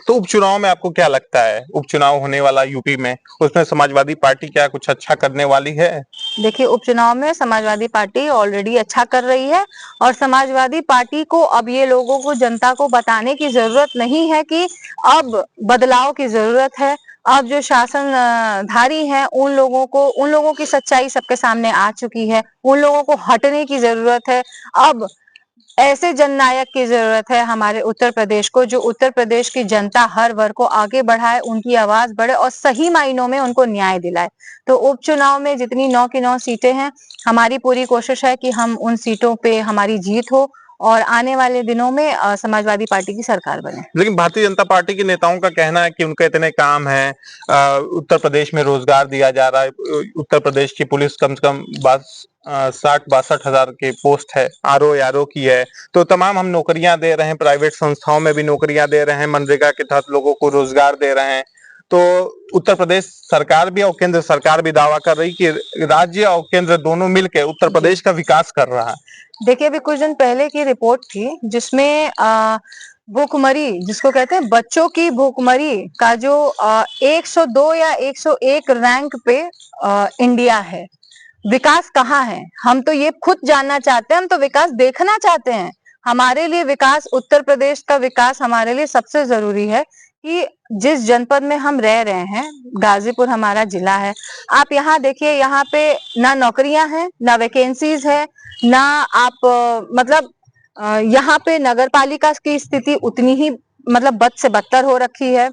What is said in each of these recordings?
तो उपचुनाव में आपको क्या लगता है, उपचुनाव होने वाला यूपी में, उसमें समाजवादी पार्टी क्या कुछ अच्छा करने वाली है? देखिए, उपचुनाव में समाजवादी पार्टी ऑलरेडी अच्छा कर रही है और समाजवादी पार्टी को अब ये लोगों को, जनता को बताने की जरूरत नहीं है कि अब बदलाव की जरूरत है। अब जो शासनधारी हैं उन लोगों की सच्चाई सबके सामने आ चुकी है। उन लोगों को हटने की जरूरत है। अब ऐसे जननायक की जरूरत है हमारे उत्तर प्रदेश को, जो उत्तर प्रदेश की जनता हर वर्ग को आगे बढ़ाए, उनकी आवाज बढ़े और सही मायनों में उनको न्याय दिलाए। तो उपचुनाव में जितनी 9 की 9 सीटें हैं, हमारी पूरी कोशिश है कि हम उन सीटों पे हमारी जीत हो और आने वाले दिनों में समाजवादी पार्टी की सरकार बने। लेकिन भारतीय जनता पार्टी के नेताओं का कहना है कि उनके इतने काम हैं, उत्तर प्रदेश में रोजगार दिया जा रहा है, उत्तर प्रदेश की पुलिस कम से कम 60-62 हजार के पोस्ट है, आरओ की है, तो तमाम हम नौकरियां दे रहे हैं, प्राइवेट संस्थाओं में भी नौकरियां दे रहे हैं, मनरेगा के तहत लोगों को रोजगार दे रहे हैं। तो उत्तर प्रदेश सरकार भी और केंद्र सरकार भी दावा कर रही कि राज्य और केंद्र दोनों मिलकर उत्तर प्रदेश का विकास कर रहा है। देखिए, अभी कुछ दिन पहले की रिपोर्ट थी जिसमें भूखमरी, जिसको कहते हैं बच्चों की भूखमरी का जो 102 या 101 रैंक पे इंडिया है। विकास कहाँ है? हम तो ये खुद जानना चाहते हैं, हम तो विकास देखना चाहते हैं। हमारे लिए विकास, उत्तर प्रदेश का विकास हमारे लिए सबसे जरूरी है कि जिस जनपद में हम रह रहे हैं, गाजीपुर हमारा जिला है, आप यहाँ देखिए, यहाँ पे ना नौकरियां हैं, ना वैकेंसीज है, ना आप मतलब यहाँ पे नगर पालिका की स्थिति उतनी ही मतलब बद से बदतर हो रखी है।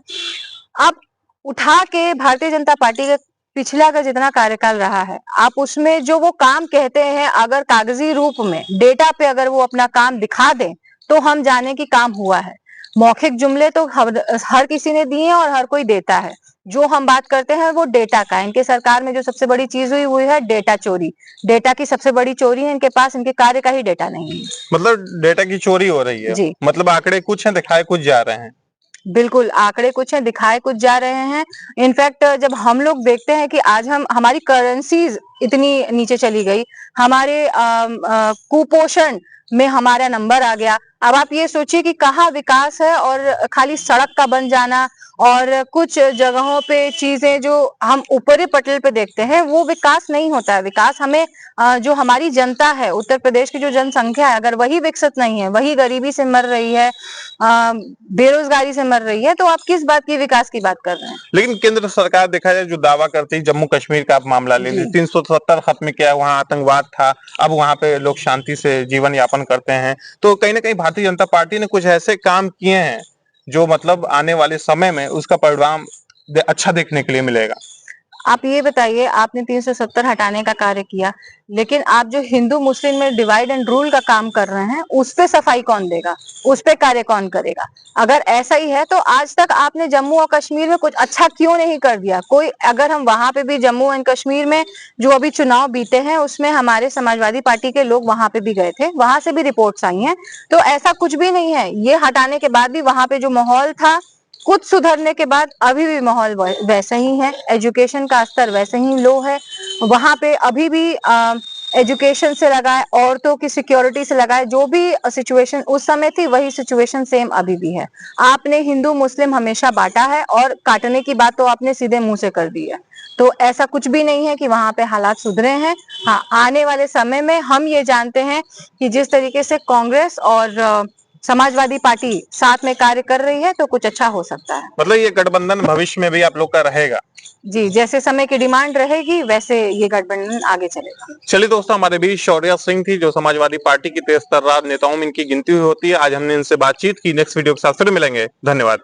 आप उठा के भारतीय जनता पार्टी के पिछला का जितना कार्यकाल रहा है, आप उसमें जो वो काम कहते हैं, अगर कागजी रूप में डेटा पे अगर वो अपना काम दिखा दें तो हम जाने कि काम हुआ है। मौखिक जुमले तो हर किसी ने दिए और हर कोई देता है। जो हम बात करते हैं वो डेटा का। इनके सरकार में जो सबसे बड़ी चीज हुई है डेटा चोरी। डेटा की सबसे बड़ी चोरी है इनके पास, इनके कार्य का ही डेटा नहीं है। मतलब डेटा की चोरी हो रही है जी। मतलब आंकड़े कुछ हैं, दिखाए कुछ जा रहे हैं। बिल्कुल, आंकड़े कुछ हैं, दिखाए कुछ जा रहे हैं। इनफैक्ट जब हम लोग देखते हैं कि आज हमारी करेंसीज इतनी नीचे चली गई, हमारे कुपोषण में हमारा नंबर आ गया। अब आप ये सोचिए कि कहाँ विकास है और खाली सड़क का बन जाना और कुछ जगहों पे चीजें जो हम ऊपरी पटल पे देखते हैं वो विकास नहीं होता है। विकास हमें जो हमारी जनता है, उत्तर प्रदेश की जो जनसंख्या है, अगर वही विकसित नहीं है, वही गरीबी से मर रही है, बेरोजगारी से मर रही है, तो आप किस बात की विकास की बात कर रहे हैं? लेकिन केंद्र सरकार देखा जाए जो दावा करती है, जम्मू कश्मीर का आप मामला ले लीजिए, 370 खत्म किया, वहां आतंकवाद था, अब वहां पे लोग शांति से जीवन यापन करते हैं। तो कहीं ना कहीं भारतीय जनता पार्टी ने कुछ ऐसे काम किए हैं जो मतलब आने वाले समय में उसका परिणाम अच्छा देखने के लिए मिलेगा। आप ये बताइए, आपने 370 हटाने का कार्य किया, लेकिन आप जो हिंदू मुस्लिम में डिवाइड एंड रूल का काम कर रहे हैं, उस पे सफाई कौन देगा? उस पे कार्य कौन करेगा? अगर ऐसा ही है तो आज तक आपने जम्मू और कश्मीर में कुछ अच्छा क्यों नहीं कर दिया? कोई, अगर हम वहां पे भी, जम्मू एंड कश्मीर में जो अभी चुनाव बीते हैं उसमें हमारे समाजवादी पार्टी के लोग वहां पे भी गए थे, वहां से भी रिपोर्ट्स आई हैं, तो ऐसा कुछ भी नहीं है। ये हटाने के बाद भी वहां पे जो माहौल था, कुछ सुधरने के बाद अभी भी माहौल वैसा ही है। एजुकेशन का स्तर वैसे ही लो है। वहां पे अभी भी एजुकेशन से लगाए, औरतों की सिक्योरिटी से लगाए, जो भी सिचुएशन उस समय थी वही सिचुएशन सेम अभी भी है। आपने हिंदू मुस्लिम हमेशा बांटा है और काटने की बात तो आपने सीधे मुंह से कर दी है। तो ऐसा कुछ भी नहीं है कि वहां पे हालात सुधरे हैं। हाँ, आने वाले समय में हम ये जानते हैं कि जिस तरीके से कांग्रेस और समाजवादी पार्टी साथ में कार्य कर रही है तो कुछ अच्छा हो सकता है। मतलब ये गठबंधन भविष्य में भी आप लोग का रहेगा? जी, जैसे समय की डिमांड रहेगी वैसे ये गठबंधन आगे चलेगा। चलिए दोस्तों, हमारे बीच शौर्या सिंह थी जो समाजवादी पार्टी की तेज तर्रार नेताओं में इनकी गिनती हुई होती है। आज हमने इनसे बातचीत की। नेक्स्ट वीडियो के साथ फिर मिलेंगे। धन्यवाद।